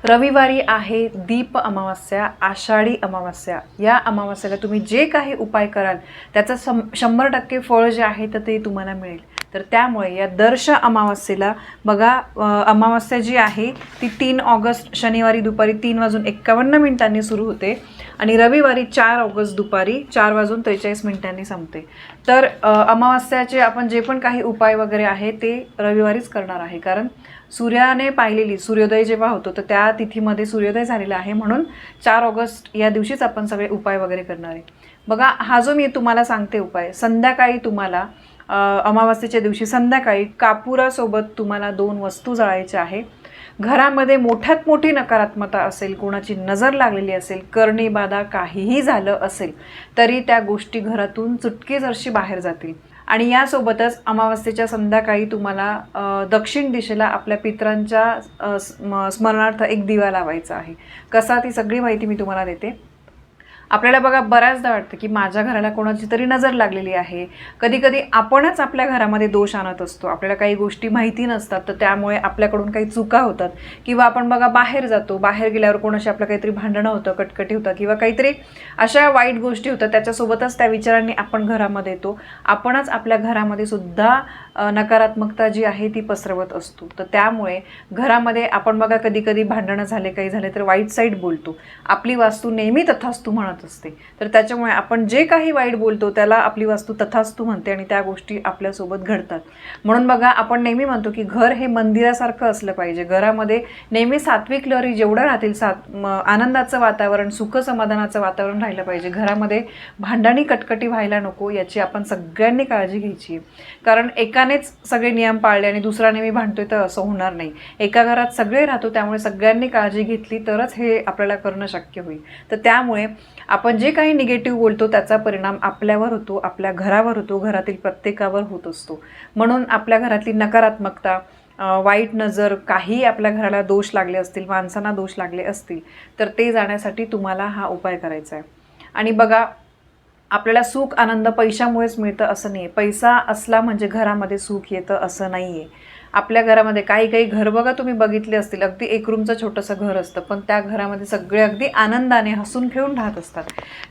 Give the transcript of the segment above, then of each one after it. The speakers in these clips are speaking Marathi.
रविवारी आहे दीप अमावास्या, आषाढी अमावास्या। या अमावास्येला तुम्ही जे काही उपाय कराल त्याचं 100% फळ जे आहे तर ते तुम्हाला मिळेल। तर त्यामुळे या दर्श अमावास्येला बघा, अमावास्या जी आहे ती 3 ऑगस्ट शनिवारी दुपारी 3:51 सुरू होते आणि रविवारी 4 ऑगस्ट दुपारी 4:43 संपते। तर अमावास्याचे आपण जे पण काही उपाय वगैरे आहे ते रविवारीच करणार आहे, कारण सूर्याने पाहिलेली सूर्योदय जेव्हा होतो तर त्या तिथीमध्ये सूर्योदय झालेला आहे, म्हणून 4 ऑगस्ट या दिवशीच आपण सगळे उपाय वगैरे करणार आहे। बघा, हा जो मी तुम्हाला सांगते उपाय, संध्याकाळी तुम्हाला अमावास्येच्या दिवशी संध्याकाळी कापुरासोबत तुम्हाला 2 वस्तू जळायच्या आहे। घरामध्ये मोठ्यात मोठी नकारात्मकता असेल, कोणाची नजर लागलेली असेल, करणी बाधा काहीही झालं असेल तरी त्या गोष्टी घरातून चुटकीसरशी बाहेर जातील। आणि यासोबतच अमावास्येच्या संध्याकाळी तुम्हाला दक्षिण दिशेला आपल्या पितरांच्या स्मरणार्थ एक दिवा लावायचा आहे। कसा, ती सगळी माहिती मी तुम्हाला देते। आपल्याला बघा, बऱ्याचदा वाटतं की माझ्या घराला कोणाची तरी नजर लागलेली आहे। कधी कधी आपणच आपल्या घरामध्ये दोष आणत असतो, आपल्याला काही गोष्टी माहिती नसतात, तर त्यामुळे आपल्याकडून काही चुका होतात। किंवा आपण बघा बाहेर जातो, बाहेर गेल्यावर कोणाशी आपलं काहीतरी भांडणं होतं, कटकटी होतं किंवा काहीतरी अशा वाईट गोष्टी होतात, त्याच्यासोबतच त्या विचारांनी आपण घरामध्ये येतो। आपणच आपल्या घरामध्ये सुद्धा नकारात्मकता जी आहे ती पसरवत असतो। तर त्यामुळे घरामध्ये आपण बघा कधी कधी भांडणं झाले, काही झाले तर वाईट साईड बोलतो। आपली वास्तू नेहमी तथास्तू म्हणत असते, तर त्याच्यामुळे आपण जे काही वाईट बोलतो त्याला आपली वास्तू तथास्तू म्हणते आणि त्या गोष्टी आपल्यासोबत घडतात। म्हणून बघा, आपण नेहमी म्हणतो की घर हे मंदिरासारखं असलं पाहिजे। घरामध्ये नेहमी सात्विक लहरी जेवढं राहतील, आनंदाचं वातावरण, सुख समाधानाचं वातावरण राहिलं पाहिजे। घरामध्ये भांडणी कटकटी व्हायला नको, याची आपण सगळ्यांनी काळजी घ्यायची आहे। कारण एकानेच सगळे नियम पाळले आणि दुसरा नेहमी भांडतोय तर असं होणार नाही। एका घरात सगळे राहतो, त्यामुळे सगळ्यांनी काळजी घेतली तरच हे आपल्याला करणं शक्य होईल। तर त्यामुळे आपण जे काही निगेटिव्ह बोलतो त्याचा परिणाम आपल्यावर होतो, आपल्या घरावर होतो, घरातील प्रत्येकावर होत असतो। म्हणून आपल्या घरातली नकारात्मकता, वाईट नजर, काही आपल्या घराला दोष लागले असतील, माणसांना दोष लागले असतील तर ते जाण्यासाठी तुम्हाला हा उपाय करायचा आहे। आणि बघा, आपल्याला सुख आनंद पैशामुळेच मिळतं असं नाही आहे। पैसा असला म्हणजे घरामध्ये सुख येतं असं नाही आहे। आपल्या घरामध्ये काही घर बघा तुम्ही बघितले असतील, अगदी 1 रूमचं छोटंसं घर असतं, पण त्या घरामध्ये सगळे अगदी आनंदाने हसून खेळून राहत असतात।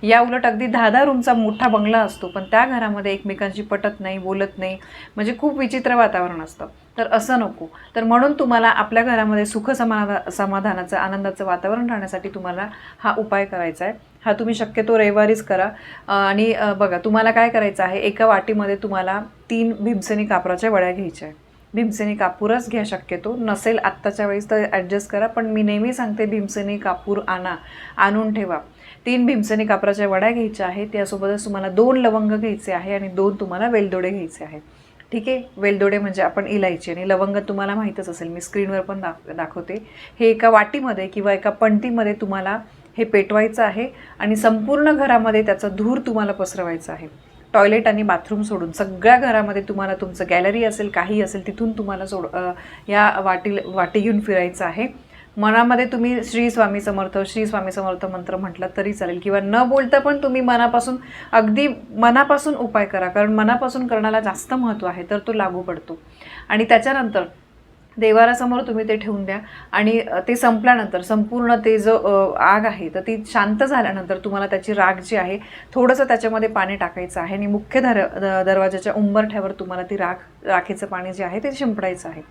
या उलट अगदी 10-10 रूमचा मोठा बंगला असतो, पण त्या घरामध्ये एकमेकांशी पटत नाही, बोलत नाही, म्हणजे खूप विचित्र वातावरण असतं। तर असं नको। तर म्हणून तुम्हाला आपल्या घरामध्ये सुख समाधानाचं, आनंदाचं वातावरण राहण्यासाठी तुम्हाला हा उपाय करायचा आहे। हा तुम्ही शक्यतो रविवारीच करा। आणि बघा, तुम्हाला काय करायचं आहे, एका वाटीमध्ये तुम्हाला 3 भीमसेनी कापराच्या वड्या घ्यायच्या आहे। भीमसेनी कापूरच घ्या, शक्यतो नसेल आत्ताच्या वेळेस तर ॲडजस्ट करा, पण मी नेहमी सांगते भीमसेनी कापूर आणून ठेवा। 3 भीमसेनी कापराच्या वड्या घ्यायच्या आहेत। त्यासोबतच तुम्हाला 2 लवंग घ्यायचे आहे आणि 2 तुम्हाला वेलदोडे घ्यायचे आहेत। ठीक आहे, वेलदोडे म्हणजे आपण इलायची, आणि लवंग तुम्हाला माहीतच असेल, मी स्क्रीनवर पण दाखवते। हे एका वाटीमध्ये किंवा एका पणतीमध्ये तुम्हाला हे पेटवायचं आहे आणि संपूर्ण घरामध्ये त्याचा धूर तुम्हाला पसरवायचा आहे। टॉयलेट आणि बाथरूम सोडून सगळ्या घरामध्ये तुम्हाला, तुमचं गॅलरी असेल, काही असेल, तिथून तुम्हाला या वाटी घेऊन फिरायचं आहे। मनामध्ये तुम्ही श्री स्वामी समर्थ मंत्र म्हटलं तरी चालेल, किंवा न बोलता पण तुम्ही मनापासून, अगदी मनापासून उपाय करा, कारण मनापासून करण्याला जास्त महत्त्व आहे, तर तो लागू पडतो। आणि त्याच्यानंतर देवारासमोर तुम्ही ते ठेवून द्या आणि ते संपल्यानंतर संपूर्ण ते जो आग आहे तर ती शांत झाल्यानंतर तुम्हाला त्याची राख जी आहे थोडंसं त्याच्यामध्ये पाणी टाकायचं आहे आणि मुख्य दरवाजाच्या उंबरठ्यावर तुम्हाला ती राखेचं पाणी जे आहे ते शिंपडायचं आहे।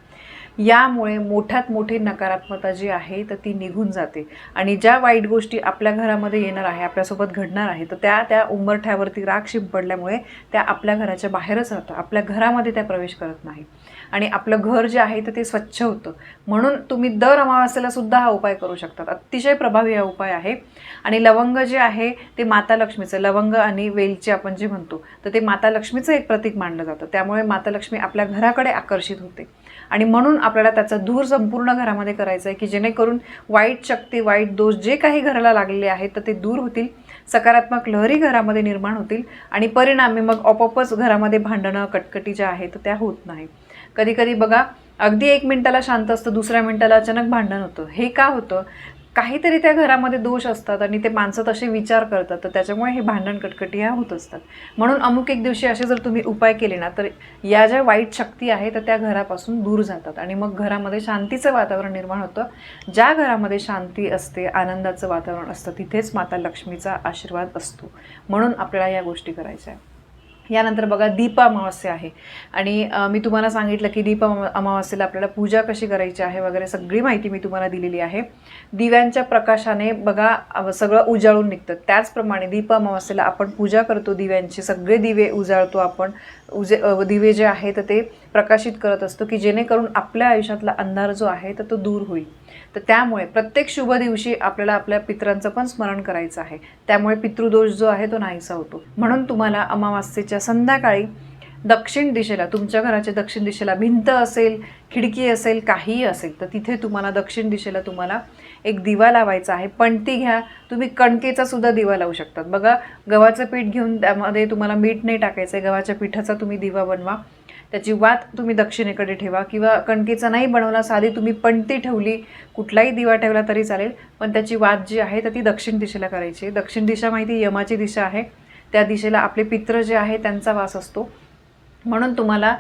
यामुळे मोठ्यात मोठी नकारात्मकता जी आहे तर ती निघून जाते आणि ज्या वाईट गोष्टी आपल्या घरामध्ये येणार आहे, आपल्यासोबत घडणार आहे, तर त्या उंबरठ्यावरती राख शिंपडल्यामुळे त्या आपल्या घराच्या बाहेरच राहतात, आपल्या घरामध्ये त्या प्रवेश करत नाही आणि आपलं घर जे आहे तर ते स्वच्छ होतं। म्हणून तुम्ही दर अमावास्येला सुद्धा हा उपाय करू शकतात। अतिशय प्रभावी हा उपाय आहे। आणि लवंग जे आहे ते माता लक्ष्मीचं, लवंग आणि वेलची आपण जे म्हणतो तर ते माता लक्ष्मीचं एक प्रतीक मानलं जातं, त्यामुळे माता लक्ष्मी आपल्या घराकडे आकर्षित होते आणि म्हणून आपल्याला त्याचा धूर संपूर्ण घरामध्ये करायचा आहे की जेणेकरून वाईट शक्ती, वाईट दोष जे काही घराला लागलेले आहेत तर ते दूर होतील, सकारात्मक लहरी घरामध्ये निर्माण होतील आणि परिणामी मग आपोआपच घरामध्ये भांडणं कटकटी ज्या आहेत त्या होत नाही। कधी कधी बघा, अगदी 1 मिनिटाला शांत असतं, दुसऱ्या मिनिटाला अचानक भांडण होतं। हे का होतं? काहीतरी त्या घरामध्ये दोष असतात आणि ते माणसं तसे विचार करतात, तर त्याच्यामुळे हे भांडण कटकटी ह्या होत असतात. म्हणून अमुक एक दिवशी असे जर तुम्ही उपाय केले ना, तर या ज्या वाईट शक्ती आहे तर त्या घरापासून दूर जातात आणि मग घरामध्ये शांतीचं वातावरण निर्माण होतं. ज्या घरामध्ये शांती असते, आनंदाचं वातावरण असतं, तिथेच माता लक्ष्मीचा आशीर्वाद असतो. म्हणून आपल्याला या गोष्टी करायच्या आहेत. यानंतर बघा, दीप अमावास्या आहे आणि मी तुम्हाला सांगितलं की दीप अमावास्येला आपल्याला पूजा कशी करायची आहे वगैरे सगळी माहिती मी तुम्हाला दिलेली आहे. दिव्यांच्या प्रकाशाने बघा सगळं उजाळून निघतं. त्याचप्रमाणे दीप अमावास्येला आपण पूजा करतो दिव्यांची, सगळे दिवे उजाळतो आपण. दिवे जे आहेत ते प्रकाशित करत असतो की जेणेकरून आपल्या आयुष्यातला अंधार जो आहे तर तो दूर होईल. तर त्यामुळे प्रत्येक शुभ दिवशी आपल्याला आपल्या पितरांचं पण स्मरण करायचं आहे. त्यामुळे पितृदोष जो आहे तो नाहीसा होतो. म्हणून तुम्हाला अमावास्येच्या संध्याकाळी दक्षिण दिशेला, तुमच्या घराच्या दक्षिण दिशेला भिंत असेल, खिडकी असेल, काहीही असेल, तर तिथे तुम्हाला दक्षिण दिशेला तुम्हाला एक दिवा लावायचा आहे. पणती घ्या, तुम्ही कणकेचा सुद्धा दिवा लावू शकतात. बघा, गव्हाचं पीठ घेऊन त्यामध्ये तुम्हाला मीठ नाही टाकायचं आहे, गव्हाच्या पिठाचा तुम्ही दिवा बनवा. त्याची वात तुम्ही दक्षिणेकडे ठेवा किंवा कणकेचा नाही बनवला, साधी तुम्ही पणती ठेवली, कुठलाही दिवा ठेवला तरी चालेल, पण त्याची वात जी आहे तर ती दक्षिण दिशेला करायची. दक्षिण दिशा माहिती यमाची दिशा आहे, त्या दिशेला आपले पित्र जे आहे त्यांचा वास असतो. म्हणून तुम्हाला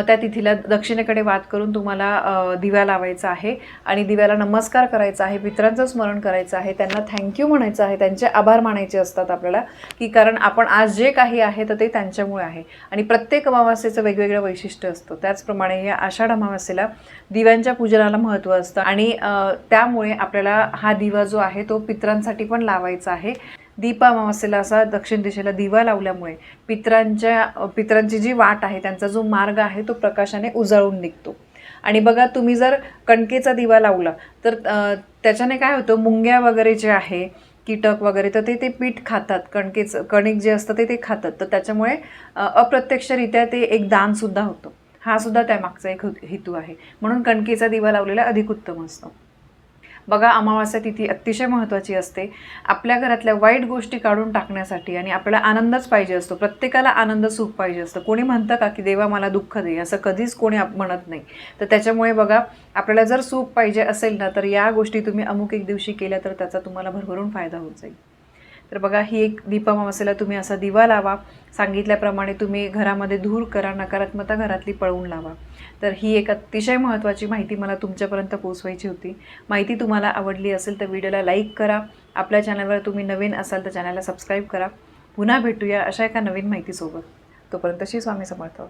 त्या तिथीला दक्षिणेकडे वात करून तुम्हाला दिवा लावायचा आहे आणि दिव्याला नमस्कार करायचा आहे, पितरांचं स्मरण करायचं आहे, त्यांना थँक्यू म्हणायचं आहे, त्यांचे आभार मानायचे असतात आपल्याला, की कारण आपण आज जे काही आहे तर ते त्यांच्यामुळे आहे. आणि प्रत्येक अमावास्येचं वेगवेगळं वैशिष्ट्य असतं. त्याचप्रमाणे या आषाढ अमावास्येला दिव्यांच्या पूजनाला महत्त्व असतं आणि त्यामुळे आपल्याला हा दिवा जो आहे तो पितरांसाठी पण लावायचा आहे. दीप अमावास्येला असा दक्षिण दिशेला दिवा लावल्यामुळे पितरांची जी वाट आहे, त्यांचा जो मार्ग आहे तो प्रकाशाने उजळून निघतो. आणि बघा, तुम्ही जर कणकेचा दिवा लावला तर त्याच्याने काय होतं, मुंग्या वगैरे जे आहे, कीटक वगैरे, तर ते पीठ खातात, कणिक जे असतं ते खातात. तर त्याच्यामुळे अप्रत्यक्षरित्या ते एक दानसुद्धा होतं. हा सुद्धा त्यामागचा एक हेतू आहे. म्हणून कणकेचा दिवा लावलेला अधिक उत्तम असतो. बघा, अमावास्या तिथी अतिशय महत्त्वाची असते आपल्या घरातल्या वाईट गोष्टी काढून टाकण्यासाठी. आणि आपल्याला आनंदच पाहिजे असतो, प्रत्येकाला आनंद सुख पाहिजे असतं. कोणी म्हणतं का की देवा मला दुःख दे, असं कधीच कोणी म्हणत नाही. तर त्याच्यामुळे बघा, आपल्याला जर सुख पाहिजे असेल ना, तर या गोष्टी तुम्ही अमुक एक दिवशी केल्या तर त्याचा तुम्हाला भरभरून फायदा होत जाईल. तर बघा, ही एक दीप अमावास्येला तुम्ही असा दिवा लावा. सांगितल्याप्रमाणे तुम्ही घरामध्ये धूर करा, नकारात्मकता घरातली पळवून लावा. तर ही एक अतिशय महत्त्वाची माहिती मला तुमच्यापर्यंत पोहोचवायची होती. माहिती तुम्हाला आवडली असेल तर व्हिडिओला लाईक करा. आपल्या चॅनलवर तुम्ही नवीन असाल तर चॅनलला सबस्क्राईब करा. पुन्हा भेटूया अशा एका नवीन माहितीसोबत. तोपर्यंत श्री स्वामी समर्थ.